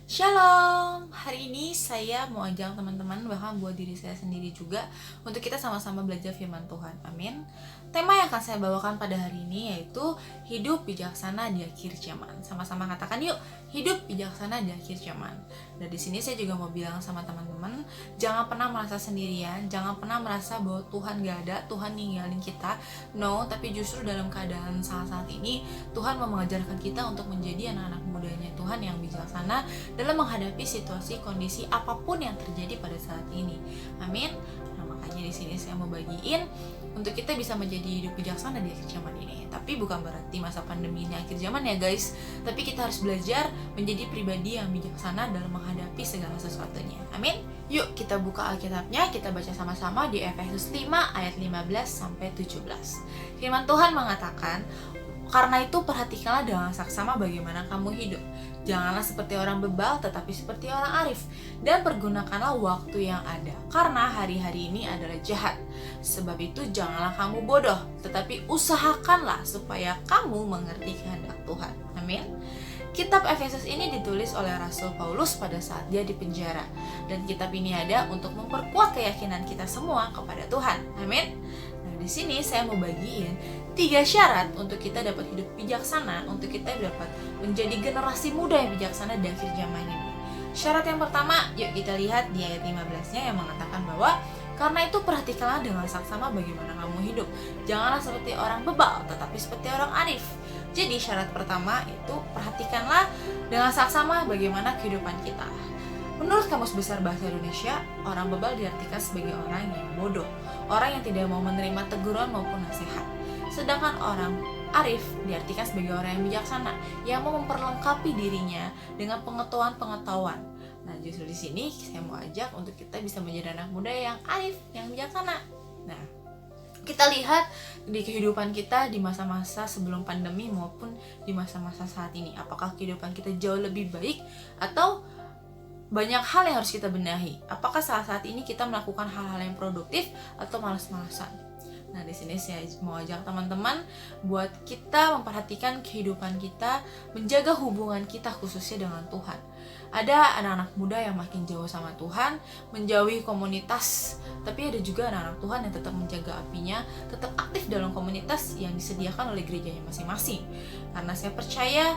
Shalom, hari ini saya mau ajak teman-teman, bahkan buat diri saya sendiri juga, untuk kita sama-sama belajar firman Tuhan. Amin. Tema yang akan saya bawakan pada hari ini yaitu hidup bijaksana di akhir zaman. Sama-sama katakan yuk, hidup bijaksana di akhir zaman. Dan di sini saya juga mau bilang sama teman-teman, jangan pernah merasa sendirian, jangan pernah merasa bahwa Tuhan gak ada, Tuhan ninggalin kita. No, tapi justru dalam keadaan saat-saat ini, Tuhan mau mengajarkan kita untuk menjadi anak-anak mudanya Tuhan yang bijaksana dalam menghadapi situasi kondisi apapun yang terjadi pada saat ini. Amin. Nah, makanya di sini saya mau bagiin untuk kita bisa menjadi hidup bijaksana di akhir zaman ini. Tapi bukan berarti masa pandemi ini akhir zaman ya guys. Tapi kita harus belajar menjadi pribadi yang bijaksana dalam menghadapi segala sesuatunya. Amin. Yuk kita buka Alkitabnya, kita baca sama-sama di Efesus 5 ayat 15 sampai 17. Firman Tuhan mengatakan, "Karena itu perhatikanlah dengan saksama bagaimana kamu hidup. Janganlah seperti orang bebal, tetapi seperti orang arif. Dan pergunakanlah waktu yang ada, karena hari-hari ini adalah jahat. Sebab itu janganlah kamu bodoh, tetapi usahakanlah supaya kamu mengerti kehendak Tuhan." Amin. Kitab Efesus ini ditulis oleh Rasul Paulus pada saat dia di penjara. Dan kitab ini ada untuk memperkuat keyakinan kita semua kepada Tuhan. Amin. Nah, di sini saya mau bagiin 3 syarat untuk kita dapat hidup bijaksana, untuk kita dapat menjadi generasi muda yang bijaksana di akhir zaman ini. Syarat yang pertama, yuk kita lihat di ayat 15-nya yang mengatakan bahwa karena itu perhatikanlah dengan saksama bagaimana kamu hidup. Janganlah seperti orang bebal, tetapi seperti orang arif. Jadi syarat pertama itu perhatikanlah dengan saksama bagaimana kehidupan kita. Menurut Kamus Besar Bahasa Indonesia, orang bebal diartikan sebagai orang yang bodoh, orang yang tidak mau menerima teguran maupun nasihat. Sedangkan orang arif diartikan sebagai orang yang bijaksana, yang mau memperlengkapi dirinya dengan pengetahuan-pengetahuan. Nah, justru di sini saya mau ajak untuk kita bisa menjadi anak muda yang arif, yang bijaksana. Nah, kita lihat di kehidupan kita di masa-masa sebelum pandemi maupun di masa-masa saat ini. Apakah kehidupan kita jauh lebih baik atau banyak hal yang harus kita benahi? Apakah saat-saat ini kita melakukan hal-hal yang produktif atau malas-malasan? Nah, di sini saya mau ajak teman-teman buat kita memperhatikan kehidupan kita, menjaga hubungan kita khususnya dengan Tuhan. Ada anak-anak muda yang makin jauh sama Tuhan, menjauhi komunitas, tapi ada juga anak-anak Tuhan yang tetap menjaga apinya, tetap aktif dalam komunitas yang disediakan oleh gerejanya masing-masing. Karena saya percaya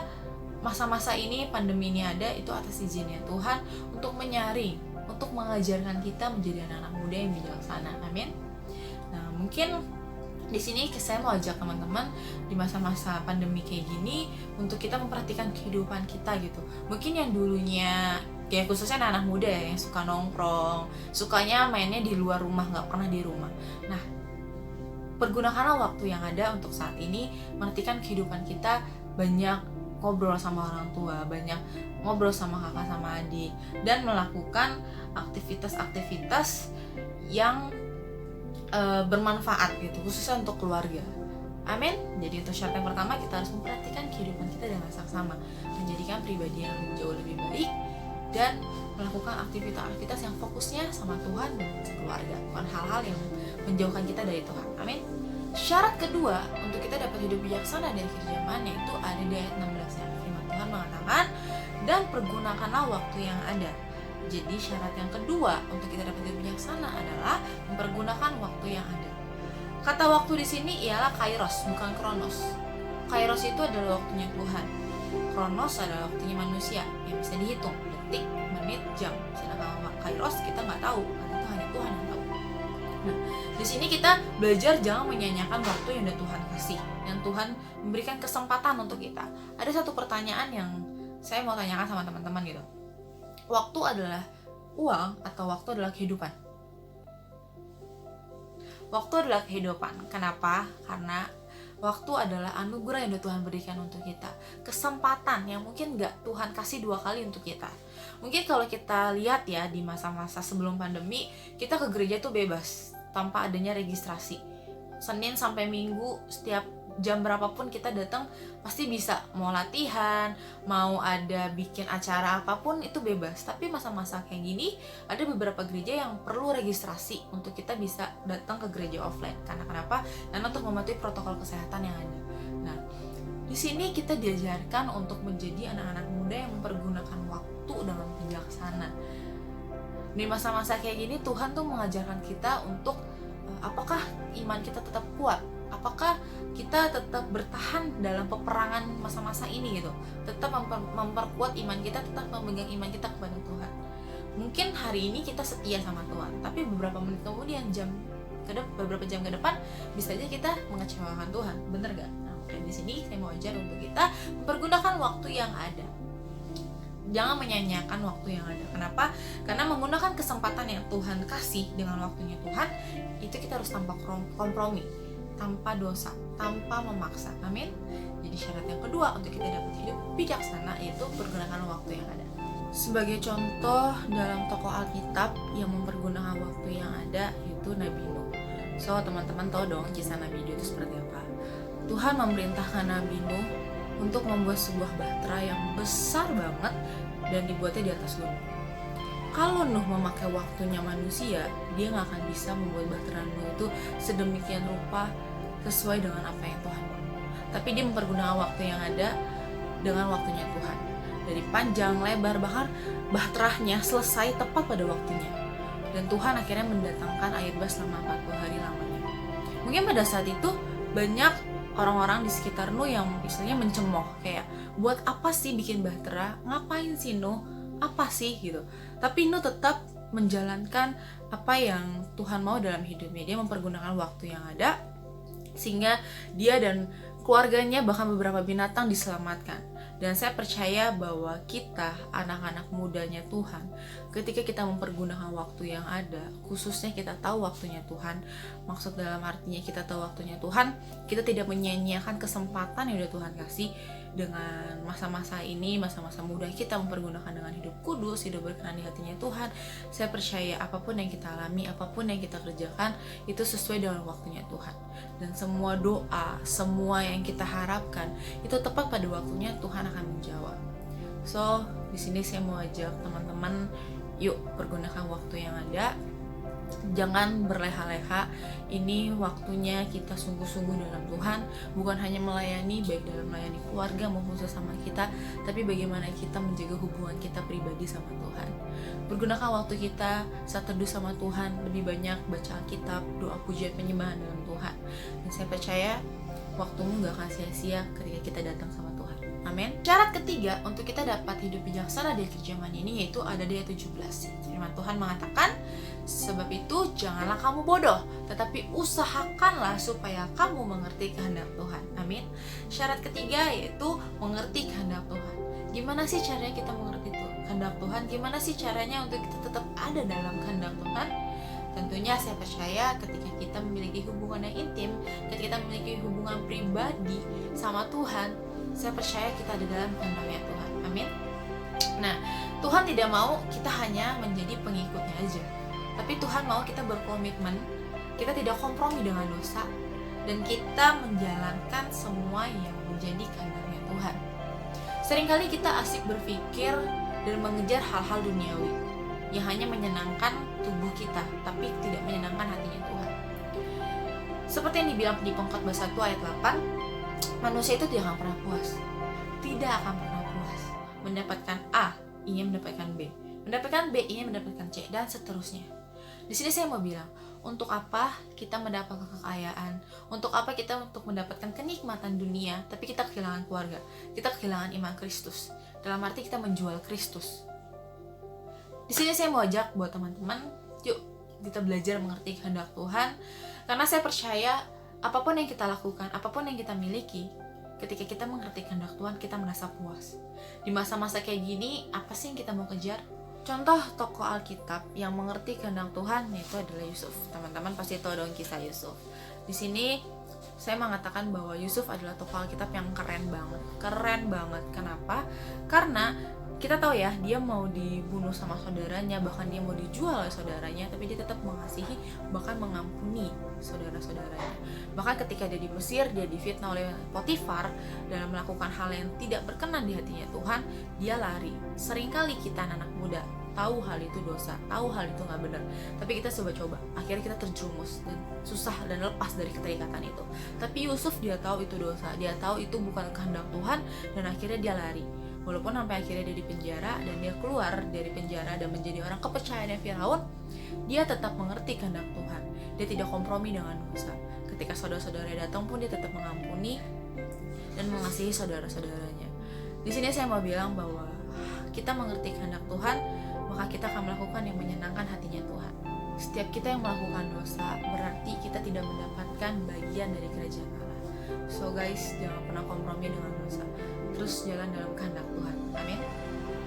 masa-masa ini, pandemi ini ada, itu atas izinnya Tuhan untuk menyaring, untuk mengajarkan kita menjadi anak-anak muda yang bijaksana. Amin. Nah, mungkin di sini saya mau ajak teman-teman di masa-masa pandemi kayak gini untuk kita memperhatikan kehidupan kita gitu. Mungkin yang dulunya ya khususnya anak-anak muda ya, yang suka nongkrong, sukanya mainnya di luar rumah, nggak pernah di rumah. Nah, pergunakanlah waktu yang ada untuk saat ini, perhatikan kehidupan kita, banyak ngobrol sama orang tua, banyak ngobrol sama kakak sama adik, dan melakukan aktivitas-aktivitas yang bermanfaat gitu, khususnya untuk keluarga. Amin. Jadi untuk syarat yang pertama, kita harus memperhatikan kehidupan kita dengan saksama, menjadikan pribadi yang jauh lebih baik, dan melakukan aktivitas-aktivitas yang fokusnya sama Tuhan dan keluarga, bukan hal-hal yang menjauhkan kita dari Tuhan. Amin. Syarat kedua untuk kita dapat hidup bijaksana di akhir zaman yaitu ada di ayat 16 yang firman Tuhan mengatakan, dan pergunakanlah waktu yang ada. Jadi syarat yang kedua untuk kita dapat hidup bijaksana adalah mempergunakan waktu yang ada. Kata waktu di sini ialah kairos, bukan kronos. Kairos itu adalah waktunya Tuhan. Kronos adalah waktunya manusia yang bisa dihitung, detik, menit, jam. Sedangkan kairos kita nggak tahu, karena itu hanya Tuhan yang tahu. Nah, di sini kita belajar jangan menyanyiakan waktu yang udah Tuhan kasih, yang Tuhan memberikan kesempatan untuk kita. Ada satu pertanyaan yang saya mau tanyakan sama teman-teman gitu. Waktu adalah uang atau waktu adalah kehidupan? Waktu adalah kehidupan. Kenapa? Karena waktu adalah anugerah yang Tuhan berikan untuk kita. Kesempatan yang mungkin gak Tuhan kasih 2 kali untuk kita. Mungkin kalau kita lihat ya di masa-masa sebelum pandemi, kita ke gereja tuh bebas tanpa adanya registrasi. Senin sampai Minggu setiap jam berapapun kita datang pasti bisa, mau latihan, mau ada bikin acara apapun itu bebas. Tapi masa-masa kayak gini ada beberapa gereja yang perlu registrasi untuk kita bisa datang ke gereja offline. Karena kenapa? Karena untuk mematuhi protokol kesehatan yang ada. Nah, di sini kita diajarkan untuk menjadi anak-anak muda yang mempergunakan waktu waktu dengan bijaksana. Di masa-masa kayak gini Tuhan tuh mengajarkan kita untuk apakah iman kita tetap kuat, apakah kita tetap bertahan dalam peperangan masa-masa ini gitu, tetap memperkuat iman kita, tetap memegang iman kita kepada Tuhan. Mungkin hari ini kita setia sama Tuhan, tapi beberapa menit kemudian, beberapa jam ke depan bisa aja kita mengecewakan Tuhan, bener gak? Nah, di sini saya mau ajar untuk kita mempergunakan waktu yang ada. Jangan menyanyiakan waktu yang ada. Kenapa? Karena menggunakan kesempatan yang Tuhan kasih dengan waktunya Tuhan, itu kita harus tanpa kompromi, tanpa dosa, tanpa memaksa. Amin. Jadi syarat yang kedua untuk kita dapat hidup bijaksana yaitu pergunakan waktu yang ada. Sebagai contoh dalam tokoh Alkitab yang mempergunakan waktu yang ada yaitu Nabi Nuh. So teman-teman tahu dong kisah Nabi Nuh itu seperti apa. Tuhan memerintahkan Nabi Nuh untuk membuat sebuah bahtera yang besar banget dan dibuatnya di atas gunung. Kalau Nuh memakai waktunya manusia, dia nggak akan bisa membuat bahtera Nuh itu sedemikian rupa sesuai dengan apa yang Tuhan mau. Tapi dia mempergunakan waktu yang ada dengan waktunya Tuhan. Dari panjang, lebar, bahkan bahteranya selesai tepat pada waktunya. Dan Tuhan akhirnya mendatangkan air bah selama 40 hari lamanya. Mungkin pada saat itu banyak orang-orang di sekitar Nuh yang istilahnya mencemooh, kayak buat apa sih bikin bahtera, ngapain sih Nuh, apa sih gitu. Tapi Nuh tetap menjalankan apa yang Tuhan mau dalam hidupnya. Dia mempergunakan waktu yang ada sehingga dia dan keluarganya bahkan beberapa binatang diselamatkan. Dan saya percaya bahwa kita, anak-anak mudanya Tuhan, ketika kita mempergunakan waktu yang ada, khususnya kita tahu waktunya Tuhan, maksud dalam artinya kita tahu waktunya Tuhan, kita tidak menyia-nyiakan kesempatan yang udah Tuhan kasih. Dengan masa-masa ini, masa-masa muda kita mempergunakan dengan hidup kudus, hidup berkenan di hatinya Tuhan. Saya percaya apapun yang kita alami, apapun yang kita kerjakan, itu sesuai dengan waktunya Tuhan. Dan semua doa, semua yang kita harapkan, itu tepat pada waktunya Tuhan akan menjawab. So, di sini saya mau ajak teman-teman, yuk pergunakan waktu yang ada. Jangan berleha-leha. Ini waktunya kita sungguh-sungguh dalam Tuhan, bukan hanya melayani, baik dalam melayani keluarga maupun sesama kita, tapi bagaimana kita menjaga hubungan kita pribadi sama Tuhan. Pergunakan waktu kita saat teduh sama Tuhan, lebih banyak baca Alkitab, doa pujian penyembahan dalam Tuhan. Dan saya percaya waktumu gak akan sia-sia ketika kita datang sama Tuhan. Amin. Syarat ketiga untuk kita dapat hidup bijaksana di akhir zaman ini yaitu ada di ayat 17. Firman Tuhan mengatakan, sebab itu janganlah kamu bodoh, tetapi usahakanlah supaya kamu mengerti kehendak Tuhan. Amin. Syarat ketiga yaitu mengerti kehendak Tuhan. Gimana sih caranya kita mengerti kehendak Tuhan? Gimana sih caranya untuk kita tetap ada dalam kehendak Tuhan? Tentunya saya percaya ketika kita memiliki hubungan yang intim, ketika kita memiliki hubungan pribadi sama Tuhan, saya percaya kita ada dalam kehendaknya Tuhan. Amin. Nah, Tuhan tidak mau kita hanya menjadi pengikutnya aja, tapi Tuhan mau kita berkomitmen, kita tidak kompromi dengan dosa, dan kita menjalankan semua yang menjadi kehendaknya Tuhan. Seringkali kita asik berpikir dan mengejar hal-hal duniawi yang hanya menyenangkan tubuh kita, tapi tidak menyenangkan hatinya Tuhan. Seperti yang dibilang di Pengkhotbah 1 ayat 8, manusia itu tidak akan pernah puas. Tidak akan pernah puas. Mendapatkan A, ingin mendapatkan B. Mendapatkan B, ingin mendapatkan C, dan seterusnya. Di sini saya mau bilang, untuk apa kita mendapatkan kekayaan? Untuk apa kita untuk mendapatkan kenikmatan dunia, tapi kita kehilangan keluarga, kita kehilangan iman Kristus. Dalam arti kita menjual Kristus. Di sini saya mau ajak buat teman-teman, yuk kita belajar mengerti kehendak Tuhan, karena saya percaya apapun yang kita lakukan, apapun yang kita miliki, ketika kita mengerti kehendak Tuhan, kita merasa puas. Di masa-masa kayak gini, apa sih yang kita mau kejar? Contoh tokoh Alkitab yang mengerti kehendak Tuhan yaitu adalah Yusuf. Teman-teman pasti tahu dong kisah Yusuf. Di sini saya mengatakan bahwa Yusuf adalah tokoh Alkitab yang keren banget. Keren banget. Kenapa? Karena kita tahu ya, dia mau dibunuh sama saudaranya, bahkan dia mau dijual oleh saudaranya, tapi dia tetap mengasihi, bahkan mengampuni saudara-saudaranya. Bahkan ketika dia di Mesir, dia difitnah oleh Potifar dalam melakukan hal yang tidak berkenan di hatinya Tuhan, dia lari. Seringkali kita anak muda tahu hal itu dosa, tahu hal itu nggak benar, tapi kita coba-coba, akhirnya kita terjerumus dan susah dan lepas dari keterikatan itu. Tapi Yusuf dia tahu itu dosa, dia tahu itu bukan kehendak Tuhan, dan akhirnya dia lari. Walaupun sampai akhirnya dia di penjara dan dia keluar dari penjara dan menjadi orang kepercayaannya Firaun, dia tetap mengerti kehendak Tuhan. Dia tidak kompromi dengan dosa. Ketika saudara-saudaranya datang pun dia tetap mengampuni dan mengasihi saudara-saudaranya. Di sini saya mau bilang bahwa kita mengerti kehendak Tuhan, maka kita akan melakukan yang menyenangkan hatinya Tuhan. Setiap kita yang melakukan dosa, berarti kita tidak mendapatkan bagian dari kerajaan Allah. So guys, jangan pernah kompromi dengan dosa. Terus jalan dalam kehendak Tuhan. Amin.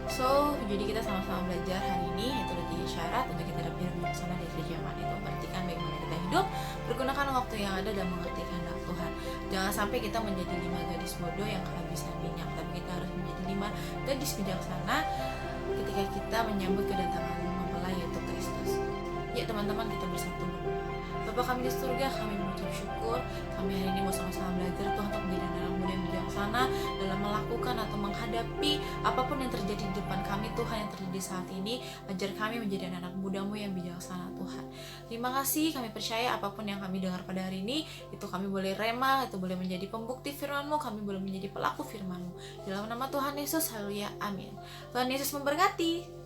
So, jadi kita sama-sama belajar hari ini, yaitu ada 3 syarat untuk kita dapat hidup bijaksana di akhir zaman. Itu memperhatikan bagaimana kita hidup, bergunakan waktu yang ada dan mengerti kehendak Tuhan. Jangan sampai kita menjadi 5 gadis bodoh yang kehabisan minyak, tapi kita harus menjadi 5 gadis bijaksana ketika kita menyambut kedatangan mempelai, yaitu Kristus. Ya teman-teman, kita bersatu berdoa. Bapa kami di surga, kami mengucap syukur. Kami hari ini mau sama-sama belajar Tuhan untuk menjadi anak muda yang bijaksana dalam melakukan atau menghadapi apapun yang terjadi di depan kami, Tuhan, yang terjadi saat ini. Ajar kami menjadi anak muda-Mu yang bijaksana, Tuhan. Terima kasih, kami percaya apapun yang kami dengar pada hari ini, itu kami boleh rema, itu boleh menjadi pembukti firman-Mu, kami boleh menjadi pelaku firman-Mu. Dalam nama Tuhan Yesus, haleluya, amin. Tuhan Yesus memberkati.